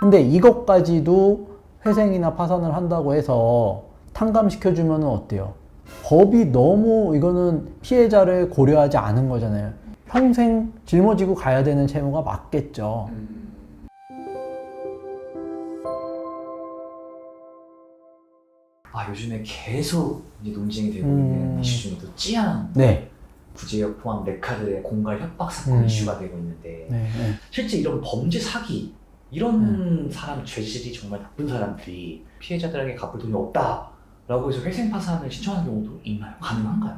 근데 이것까지도 회생이나 파산을 한다고 해서 탕감시켜주면 어때요? 법이 너무 이거는 피해자를 고려하지 않은 거잖아요. 평생 짊어지고 가야 되는 채무가 맞겠죠. 요즘에 계속 이제 논쟁이 되고 있는 이슈 중에 또 찌양 네. 구제역 포함 랩카드의 공갈 협박 사건 이슈가 되고 있는데 네. 실제 이런 범죄 사기 이런 사람 죄질이 정말 나쁜 사람들이 피해자들에게 갚을 돈이 없다라고 해서 회생 파산을 신청하는 경우도 있나요? 가능한가요?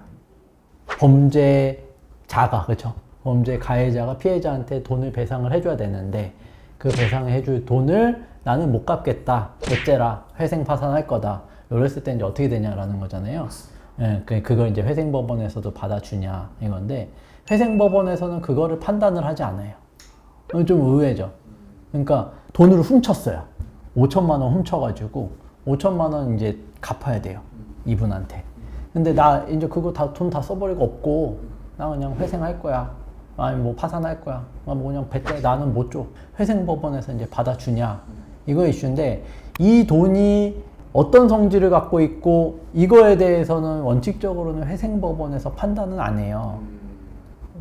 범죄자가, 그렇죠? 범죄 가해자가 피해자한테 돈을 배상을 해줘야 되는데 그 배상을 해줄 돈을 나는 못 갚겠다, 어째라, 회생 파산할 거다. 이랬을 때 이제 어떻게 되냐라는 거잖아요. 예, 그걸 이제 회생법원에서도 받아주냐 이건데, 회생법원에서는 그거를 판단을 하지 않아요. 좀 의외죠. 그러니까 돈을 훔쳤어요. 5천만 원 훔쳐가지고 5천만 원 이제 갚아야 돼요, 이분한테. 근데 나 이제 그거 돈 다 써버리고 없고 나 그냥 회생할 거야, 아니 뭐 파산할 거야, 뭐 그냥 배째, 나는 못 줘. 회생법원에서 이제 받아주냐, 이거 이슈인데, 이 돈이 어떤 성질을 갖고 있고 이거에 대해서는 원칙적으로는 회생법원에서 판단은 안 해요.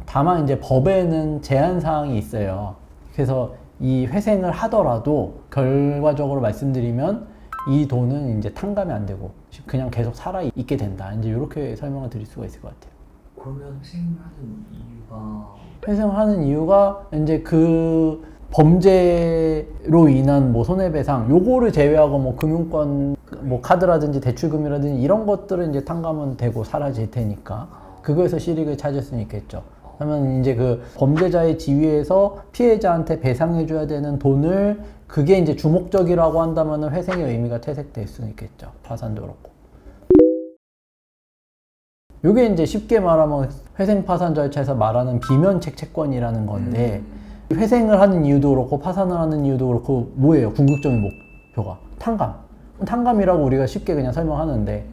다만 이제 법에는 제한 사항이 있어요. 그래서 이 회생을 하더라도 결과적으로 말씀드리면 이 돈은 이제 탕감이 안 되고 그냥 계속 살아 있게 된다. 이제 이렇게 설명을 드릴 수가 있을 것 같아요. 그러면 회생하는 이유가 회생을 하는 이유가 이제 그 범죄로 인한 뭐 손해배상 요거를 제외하고 뭐 금융권 뭐 카드라든지 대출금이라든지 이런 것들은 이제 탕감은 되고 사라질 테니까 그거에서 실익을 찾을 수는 있겠죠. 그러면 이제 그 범죄자의 지위에서 피해자한테 배상해줘야 되는 돈을, 그게 이제 주목적이라고 한다면 회생의 의미가 퇴색될 수는 있겠죠. 파산도 그렇고. 요게 이제 쉽게 말하면 회생 파산 절차에서 말하는 비면책 채권이라는 건데, 회생을 하는 이유도 그렇고 파산을 하는 이유도 그렇고 뭐예요? 궁극적인 목표가 탕감. 탕감이라고 우리가 쉽게 그냥 설명하는데,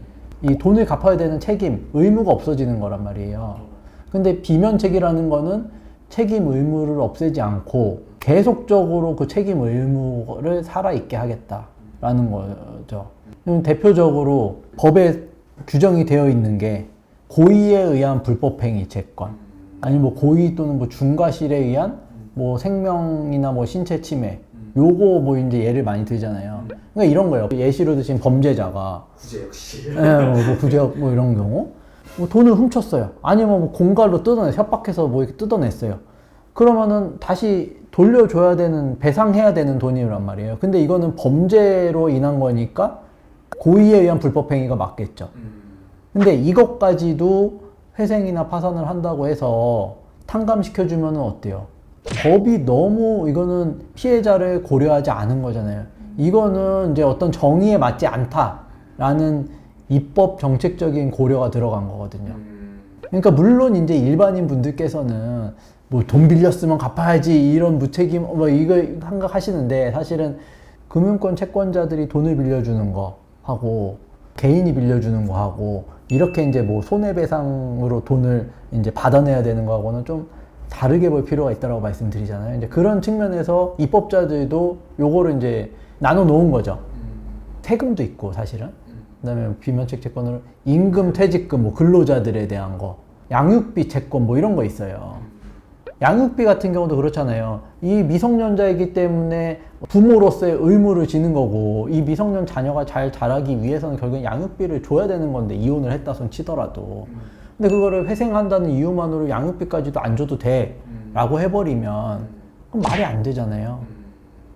이 돈을 갚아야 되는 책임, 의무가 없어지는 거란 말이에요. 근데 비면책이라는 거는 책임 의무를 없애지 않고 계속적으로 그 책임 의무를 살아있게 하겠다라는 거죠. 대표적으로 법에 규정이 되어 있는 게 고의에 의한 불법행위 채권, 아니면 뭐 고의 또는 뭐 중과실에 의한 뭐 생명이나 뭐 신체 침해, 요거 뭐 이제 예를 많이 들잖아요. 그러니까 이런 거예요. 예시로 드신 범죄자가 구제 역시 뭐 구제역 뭐 이런 경우 뭐 돈을 훔쳤어요. 아니면 뭐 공갈로 협박해서 뭐 이렇게 뜯어냈어요. 그러면은 다시 돌려줘야 되는, 배상해야 되는 돈이란 말이에요. 근데 이거는 범죄로 인한 거니까 고의에 의한 불법행위가 맞겠죠. 근데 이것까지도 회생이나 파산을 한다고 해서 탕감시켜주면 어때요? 법이 너무 이거는 피해자를 고려하지 않은 거잖아요. 이거는 이제 어떤 정의에 맞지 않다라는 입법 정책적인 고려가 들어간 거거든요. 그러니까 물론 이제 일반인 분들께서는 뭐 돈 빌렸으면 갚아야지 이런 무책임 뭐 이거 생각하시는데, 사실은 금융권 채권자들이 돈을 빌려주는 거 하고 개인이 빌려주는 거 하고 이렇게 이제 뭐 손해배상으로 돈을 이제 받아내야 되는 거하고는 좀 다르게 볼 필요가 있다고 말씀드리잖아요. 이제 그런 측면에서 입법자들도 요거를 이제 나눠 놓은 거죠. 세금도 있고 사실은. 그다음에 비면책 채권으로 임금, 퇴직금, 뭐 근로자들에 대한 거, 양육비 채권 뭐 이런 거 있어요. 양육비 같은 경우도 그렇잖아요. 이 미성년자이기 때문에 부모로서의 의무를 지는 거고, 이 미성년 자녀가 잘 자라기 위해서는 결국엔 양육비를 줘야 되는 건데, 이혼을 했다 손 치더라도. 근데 그거를 회생한다는 이유만으로 양육비까지도 안 줘도 돼 라고 해버리면 그럼 말이 안 되잖아요.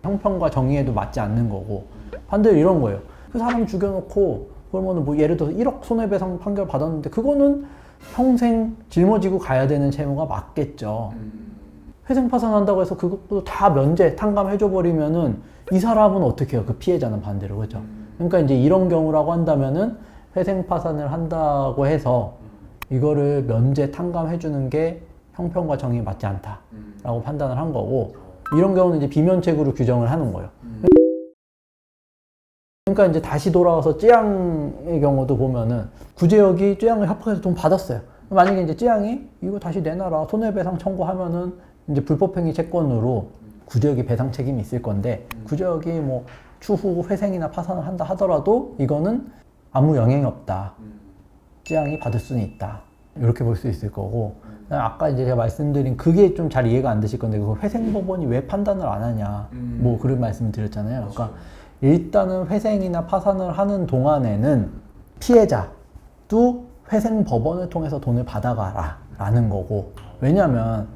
형평과 정의에도 맞지 않는 거고. 반대로 이런 거예요. 그 사람 죽여놓고 그러면은 뭐 예를 들어서 1억 손해배상 판결 받았는데 그거는 평생 짊어지고 가야 되는 채무가 맞겠죠. 회생 파산한다고 해서 그것도 다 면제, 탕감해줘 버리면은 이 사람은 어떻게 해요? 그 피해자는 반대로, 그죠? 그러니까 이제 이런 경우라고 한다면은 회생 파산을 한다고 해서 이거를 면제, 탕감해주는 게 형평과 정의에 맞지 않다라고 판단을 한 거고, 이런 경우는 이제 비면책으로 규정을 하는 거예요. 그러니까 이제 다시 돌아와서 쯔양의 경우도 보면은 구제역이 쯔양을 협박해서 돈 받았어요. 만약에 이제 쯔양이 이거 다시 내놔라, 손해배상 청구하면은 이제 불법행위 채권으로 구제역이 배상 책임이 있을 건데 구제역이 뭐 추후 회생이나 파산을 한다 하더라도 이거는 아무 영향이 없다. 지양이 받을 수는 있다. 이렇게 볼 수 있을 거고 아까 이제 제가 말씀드린 그게 좀 잘 이해가 안 되실 건데 그 회생법원이 왜 판단을 안 하냐 뭐 그런 말씀을 드렸잖아요. 그러니까 일단은 회생이나 파산을 하는 동안에는 피해자도 회생법원을 통해서 돈을 받아가라 라는 거고 왜냐면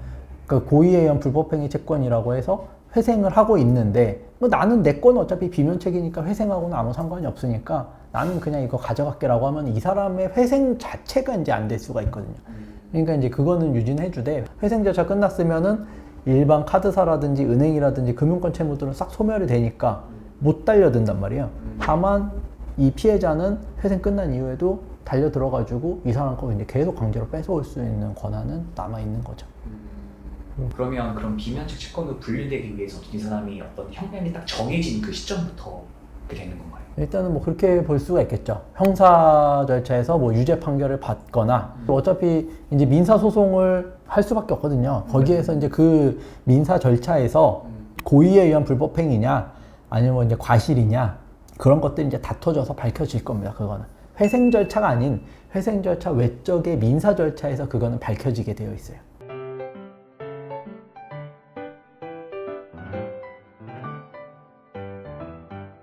그 고의에 의한 불법행위 채권이라고 해서 회생을 하고 있는데 뭐 나는 내 건 어차피 비면책이니까 회생하고는 아무 상관이 없으니까 나는 그냥 이거 가져갈게라고 하면 이 사람의 회생 자체가 이제 안 될 수가 있거든요. 그러니까 이제 그거는 유진해 주되 회생 절차 끝났으면은 일반 카드사라든지 은행이라든지 금융권 채무들은 싹 소멸이 되니까 못 달려든단 말이에요. 다만 이 피해자는 회생 끝난 이후에도 달려 들어가지고 이 사람 거 이제 계속 강제로 뺏어올 수 있는 권한은 남아 있는 거죠. 그러면 그런 비면책 채권으로 분류되기 위해서 이 사람이 어떤 형량이 딱 정해진 그 시점부터 그렇게 되는 건가요? 일단은 뭐 그렇게 볼 수가 있겠죠. 형사 절차에서 뭐 유죄 판결을 받거나 또 어차피 이제 민사 소송을 할 수밖에 없거든요. 거기에서 이제 그 민사 절차에서 고의에 의한 불법행위냐 아니면 이제 과실이냐 그런 것들이 이제 다퉈져서 밝혀질 겁니다. 그거는 회생 절차가 아닌 회생 절차 외적의 민사 절차에서 그거는 밝혀지게 되어 있어요.